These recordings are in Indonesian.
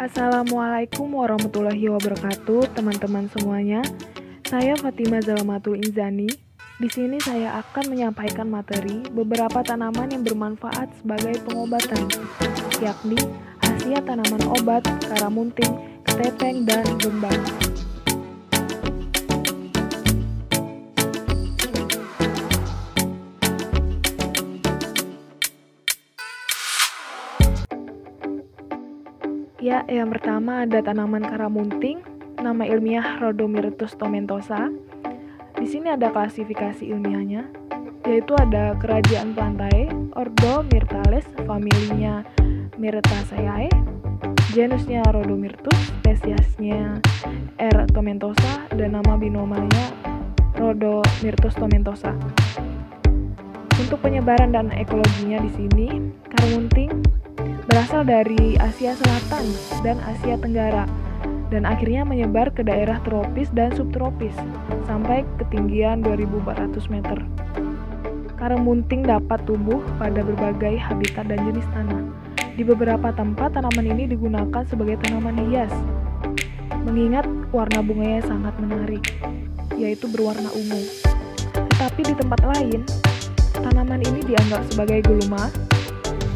Assalamualaikum warahmatullahi wabarakatuh, teman-teman semuanya. Saya Fatimah Zalamatul Inzani. Di sini saya akan menyampaikan materi beberapa tanaman yang bermanfaat sebagai pengobatan, yakni khasiat tanaman obat, karamunting, ketepeng, dan gembang. Ya, yang pertama ada tanaman karamunting, nama ilmiah Rhodomyrtus tomentosa. Di sini ada klasifikasi ilmiahnya, yaitu ada kerajaan Plantae, ordo Myrtales, familinya Myrtaceae, genusnya Rhodomyrtus, spesiesnya R. tomentosa, dan nama binomalnya Rhodomyrtus tomentosa. Untuk penyebaran dan ekologinya di sini, karamunting berasal dari Asia Selatan dan Asia Tenggara dan akhirnya menyebar ke daerah tropis dan subtropis sampai ketinggian 2.400 meter. Karamunting dapat tumbuh pada berbagai habitat dan jenis tanah. Di beberapa tempat tanaman ini digunakan sebagai tanaman hias, mengingat warna bunganya sangat menarik, yaitu berwarna ungu. Tetapi di tempat lain, tanaman ini dianggap sebagai gulma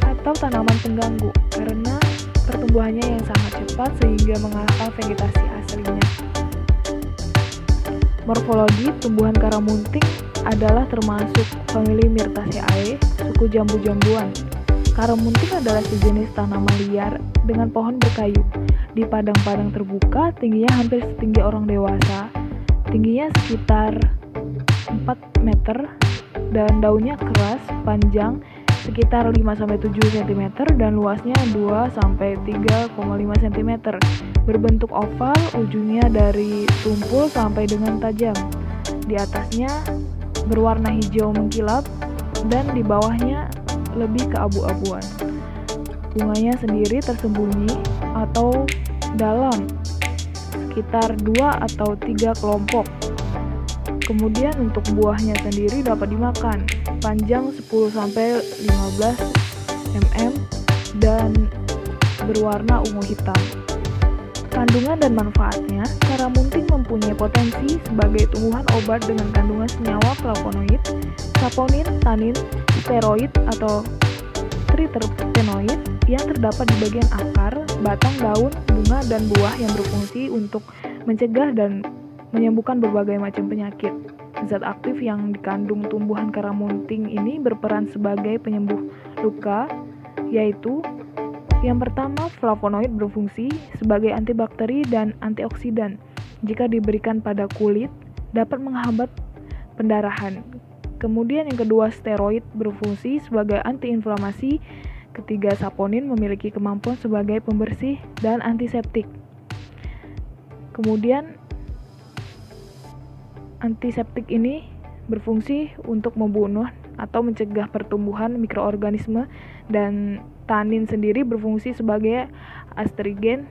atau tanaman pengganggu karena pertumbuhannya yang sangat cepat sehingga mengalahkan vegetasi aslinya. Morfologi tumbuhan karamunting adalah termasuk famili Myrtaceae, suku jambu-jambuan. Karamunting adalah sejenis tanaman liar dengan pohon berkayu. Di padang-padang terbuka, tingginya hampir setinggi orang dewasa. Tingginya sekitar 4 meter dan daunnya keras, panjang sekitar 5-7 cm dan luasnya 2-3,5 cm. Berbentuk oval, ujungnya dari tumpul sampai dengan tajam. Di atasnya berwarna hijau mengkilap dan di bawahnya lebih keabu-abuan. Bunganya sendiri tersembunyi atau dalam, sekitar 2 atau 3 kelompok. Kemudian untuk buahnya sendiri dapat dimakan, panjang 10-15 mm dan berwarna ungu hitam. Kandungan dan manfaatnya, karamunting mempunyai potensi sebagai tumbuhan obat dengan kandungan senyawa flavonoid, saponin, tanin, steroid atau triterpenoid yang terdapat di bagian akar, batang, daun, bunga, dan buah yang berfungsi untuk mencegah dan menyembuhkan berbagai macam penyakit. Zat aktif yang dikandung tumbuhan karamunting ini berperan sebagai penyembuh luka, yaitu yang pertama, flavonoid berfungsi sebagai antibakteri dan antioksidan. Jika diberikan pada kulit, dapat menghambat pendarahan. Kemudian yang kedua, steroid berfungsi sebagai antiinflamasi. Ketiga, saponin memiliki kemampuan sebagai pembersih dan antiseptik. Kemudian antiseptik ini berfungsi untuk membunuh atau mencegah pertumbuhan mikroorganisme, dan tanin sendiri berfungsi sebagai astringen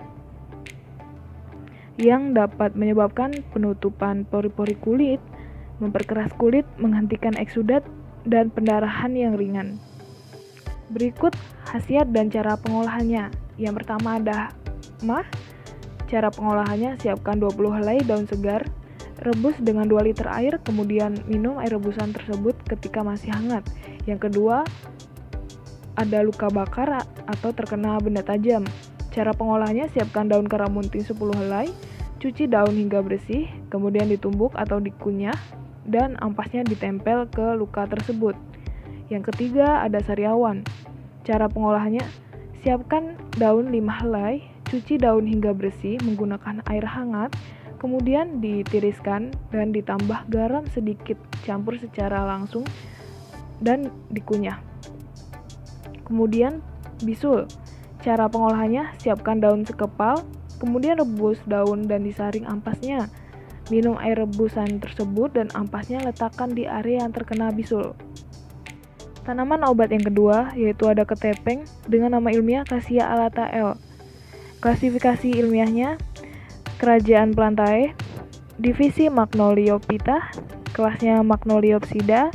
yang dapat menyebabkan penutupan pori-pori kulit, memperkeras kulit, menghentikan eksudat, dan pendarahan yang ringan. Berikut khasiat dan cara pengolahannya. Yang pertama ada cara pengolahannya, siapkan 20 helai daun segar, rebus dengan 2 liter air, kemudian minum air rebusan tersebut ketika masih hangat. Yang kedua, ada luka bakar atau terkena benda tajam. Cara pengolahannya, siapkan daun karamunting 10 helai, cuci daun hingga bersih, kemudian ditumbuk atau dikunyah, dan ampasnya ditempel ke luka tersebut. Yang ketiga, ada sariawan. Cara pengolahannya, siapkan daun 5 helai, cuci daun hingga bersih menggunakan air hangat, kemudian ditiriskan dan ditambah garam sedikit, campur secara langsung dan dikunyah. Kemudian bisul. Cara pengolahannya, siapkan daun sekepal, kemudian rebus daun dan disaring ampasnya. Minum air rebusan tersebut dan ampasnya letakkan di area yang terkena bisul. Tanaman obat yang kedua yaitu ada ketepeng dengan nama ilmiah Cassia alata L. Klasifikasi ilmiahnya, kerajaan Plantae, divisi Magnoliophyta, kelasnya Magnoliopsida,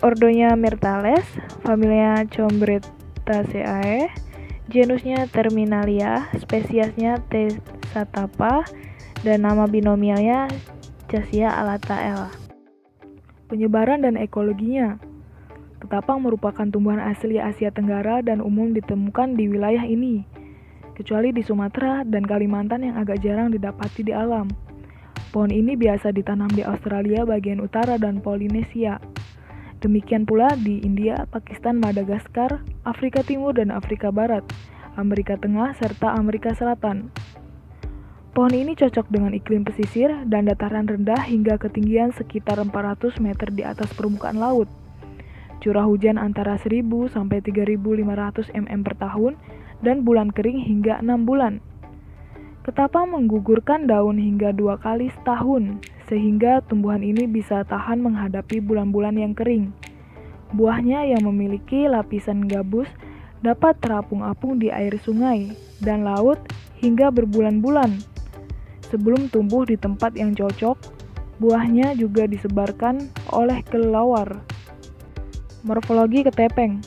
ordonya Myrtales, familinya Chombretaceae, Genusnya Terminalia, spesiesnya Tesatapa, dan nama binomialnya Cassia alata L. Penyebaran dan ekologinya. Ketapang merupakan tumbuhan asli Asia Tenggara dan umum ditemukan di wilayah ini, kecuali di Sumatera dan Kalimantan yang agak jarang didapati di alam. Pohon ini biasa ditanam di Australia bagian utara dan Polinesia. Demikian pula di India, Pakistan, Madagaskar, Afrika Timur dan Afrika Barat, Amerika Tengah, serta Amerika Selatan. Pohon ini cocok dengan iklim pesisir dan dataran rendah hingga ketinggian sekitar 400 meter di atas permukaan laut. Curah hujan antara 1000 sampai 3500 mm per tahun dan bulan kering hingga 6 bulan. Ketapang menggugurkan daun hingga 2 kali setahun, sehingga tumbuhan ini bisa tahan menghadapi bulan-bulan yang kering. Buahnya yang memiliki lapisan gabus dapat terapung-apung di air sungai dan laut hingga berbulan-bulan. Sebelum tumbuh di tempat yang cocok, buahnya juga disebarkan oleh kelelawar. Morfologi ketepeng.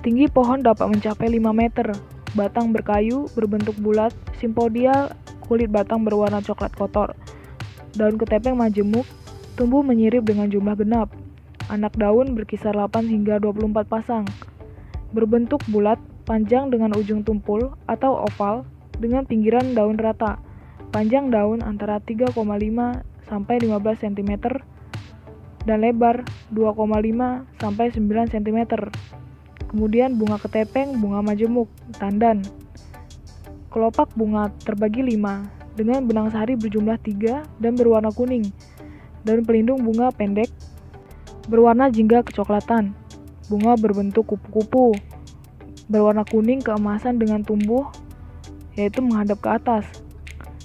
Tinggi pohon dapat mencapai 5 meter. Batang berkayu, berbentuk bulat, simpodial, kulit batang berwarna coklat kotor. Daun ketepeng majemuk, tumbuh menyirip dengan jumlah genap. Anak daun berkisar 8 hingga 24 pasang. Berbentuk bulat, panjang dengan ujung tumpul atau oval dengan pinggiran daun rata. Panjang daun antara 3,5 sampai 15 cm dan lebar 2,5 sampai 9 cm. Kemudian bunga ketepeng, bunga majemuk, tandan. Kelopak bunga terbagi 5 dengan benang sari berjumlah 3 dan berwarna kuning. Daun pelindung bunga pendek, berwarna jingga kecoklatan. Bunga berbentuk kupu-kupu, berwarna kuning keemasan dengan tumbuh, yaitu menghadap ke atas.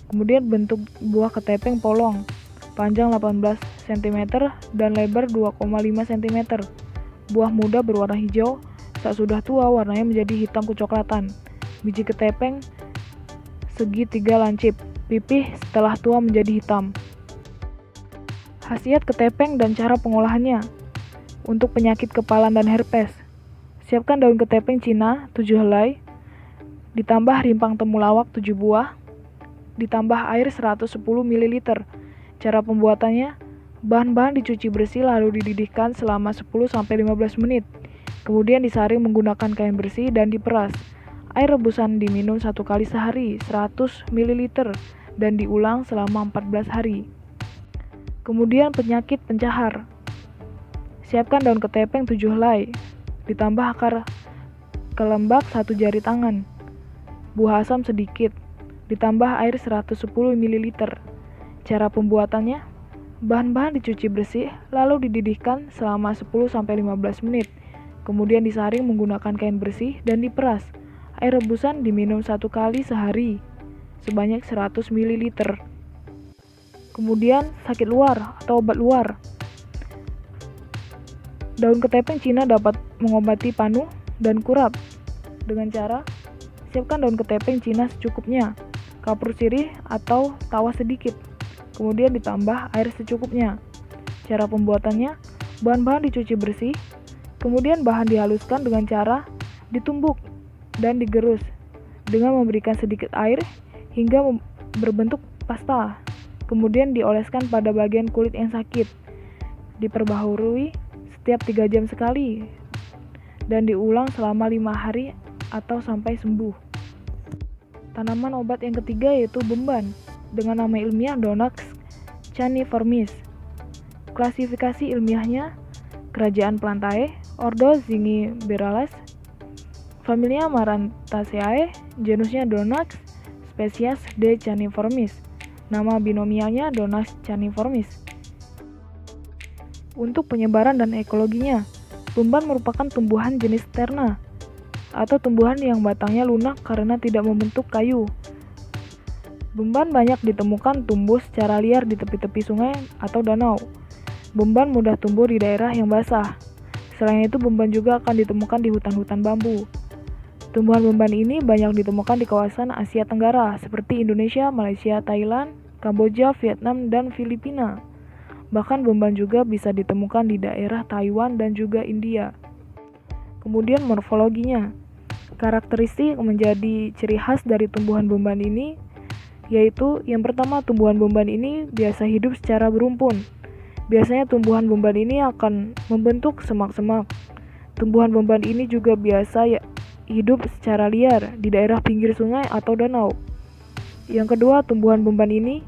Kemudian bentuk buah ketepeng polong, panjang 18 cm dan lebar 2,5 cm. Buah muda berwarna hijau, saat sudah tua warnanya menjadi hitam kecoklatan. Biji ketepeng segitiga lancip, pipih setelah tua menjadi hitam. Khasiat ketepeng dan cara pengolahannya. Untuk penyakit kepalan dan herpes, siapkan daun ketepeng Cina 7 helai, ditambah rimpang temulawak 7 buah, ditambah air 110 ml. Cara pembuatannya, bahan-bahan dicuci bersih lalu dididihkan selama 10-15 menit. Kemudian disaring menggunakan kain bersih dan diperas. Air rebusan diminum 1 kali sehari, 100 ml, dan diulang selama 14 hari. Kemudian penyakit pencahar. Siapkan daun ketepeng 7 helai, ditambah akar kelembak 1 jari tangan, buah asam sedikit, ditambah air 110 ml. Cara pembuatannya, bahan-bahan dicuci bersih, lalu dididihkan selama 10-15 menit. Kemudian disaring menggunakan kain bersih dan diperas. Air rebusan diminum 1 kali sehari, sebanyak 100 ml. Kemudian sakit luar atau obat luar. Daun ketepeng Cina dapat mengobati panu dan kurap. Dengan cara, siapkan daun ketepeng Cina secukupnya, kapur sirih atau tawa sedikit, kemudian ditambah air secukupnya. Cara pembuatannya, bahan-bahan dicuci bersih, kemudian bahan dihaluskan dengan cara ditumbuk dan digerus dengan memberikan sedikit air hingga berbentuk pasta. Kemudian dioleskan pada bagian kulit yang sakit. Diperbaharui setiap 3 jam sekali dan diulang selama 5 hari atau sampai sembuh. Tanaman obat yang ketiga yaitu bemban dengan nama ilmiah Donax caniformis. Klasifikasi ilmiahnya Kerajaan Plantae, Ordo Zingiberales, familia Marantaceae, genusnya Donax, spesies D. caniformis. Nama binomialnya Donax caniformis. Untuk penyebaran dan ekologinya, bemban merupakan tumbuhan jenis terna atau tumbuhan yang batangnya lunak karena tidak membentuk kayu. Bemban banyak ditemukan tumbuh secara liar di tepi-tepi sungai atau danau. Bemban mudah tumbuh di daerah yang basah. Selain itu, bemban juga akan ditemukan di hutan-hutan bambu. Tumbuhan bemban ini banyak ditemukan di kawasan Asia Tenggara seperti Indonesia, Malaysia, Thailand, Kamboja, Vietnam, dan Filipina. Bahkan bemban juga bisa ditemukan di daerah Taiwan dan juga India. Kemudian morfologinya. Karakteristik yang menjadi ciri khas dari tumbuhan beban ini yaitu yang pertama, tumbuhan beban ini biasa hidup secara berumpun. Biasanya tumbuhan beban ini akan membentuk semak-semak. Tumbuhan beban ini juga biasa hidup secara liar di daerah pinggir sungai atau danau. Yang kedua, tumbuhan beban ini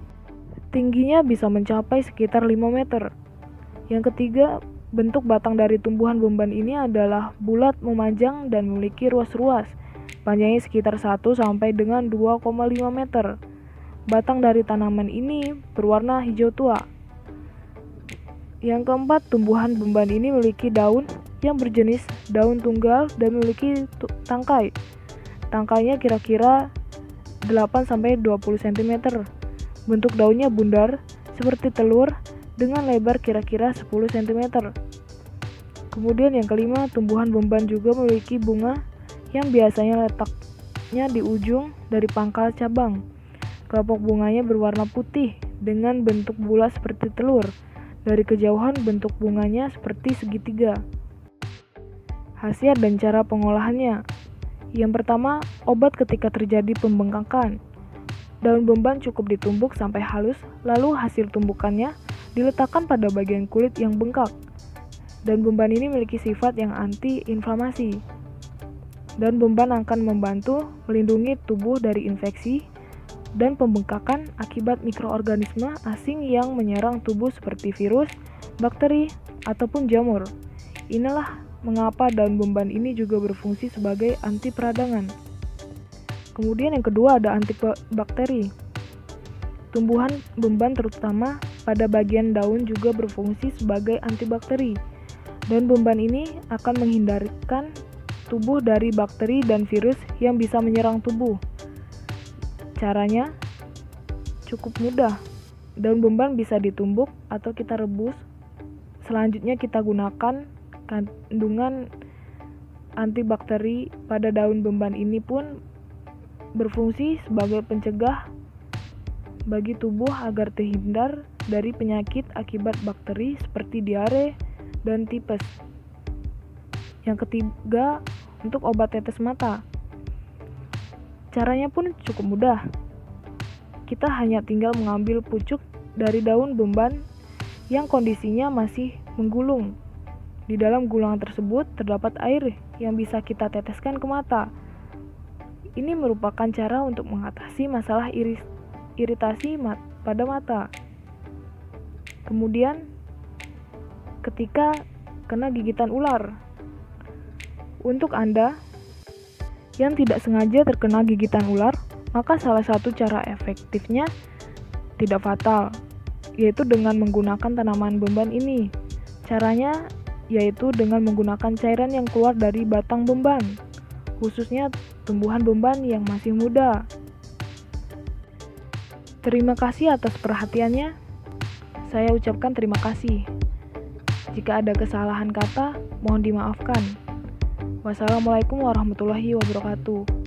tingginya bisa mencapai sekitar 5 meter. Yang ketiga, bentuk batang dari tumbuhan beban ini adalah bulat memanjang dan memiliki ruas-ruas. Panjangnya sekitar 1 sampai dengan 2,5 meter. Batang dari tanaman ini berwarna hijau tua. Yang keempat, tumbuhan beban ini memiliki daun yang berjenis daun tunggal dan memiliki tangkai. Tangkainya kira-kira 8-20 cm. Bentuk daunnya bundar seperti telur dengan lebar kira-kira 10 cm. Kemudian yang kelima, tumbuhan beban juga memiliki bunga yang biasanya letaknya di ujung dari pangkal cabang. Kelompok bunganya berwarna putih dengan bentuk bulat seperti telur. Dari kejauhan bentuk bunganya seperti segitiga. Khasiat dan cara pengolahannya. Yang pertama, obat ketika terjadi pembengkakan. Daun beban cukup ditumbuk sampai halus, lalu hasil tumbukannya diletakkan pada bagian kulit yang bengkak. Daun beban ini memiliki sifat yang anti-inflamasi. Daun beban akan membantu melindungi tubuh dari infeksi dan pembengkakan akibat mikroorganisme asing yang menyerang tubuh seperti virus, bakteri, ataupun jamur. Inilah mengapa daun beban ini juga berfungsi sebagai anti peradangan. Kemudian yang kedua ada antibakteri. Tumbuhan beban terutama pada bagian daun juga berfungsi sebagai antibakteri. Daun beban ini akan menghindarkan tubuh dari bakteri dan virus yang bisa menyerang tubuh. Caranya cukup mudah. Daun beban bisa ditumbuk atau kita rebus. Selanjutnya kita gunakan kandungan antibakteri pada daun beban ini pun berfungsi sebagai pencegah bagi tubuh agar terhindar dari penyakit akibat bakteri seperti diare dan tipes. Yang ketiga, untuk obat tetes mata. Caranya pun cukup mudah. Kita hanya tinggal mengambil pucuk dari daun beban yang kondisinya masih menggulung. Di dalam gulungan tersebut terdapat air yang bisa kita teteskan ke mata. Ini merupakan cara untuk mengatasi masalah iritasi pada mata. Kemudian, ketika kena gigitan ular. Untuk Anda yang tidak sengaja terkena gigitan ular, maka salah satu cara efektifnya tidak fatal, yaitu dengan menggunakan tanaman beban ini. Caranya yaitu dengan menggunakan cairan yang keluar dari batang beban, khususnya tumbuhan beban yang masih muda. Terima kasih atas perhatiannya. Saya ucapkan terima kasih. Jika ada kesalahan kata, mohon dimaafkan. Wassalamualaikum warahmatullahi wabarakatuh.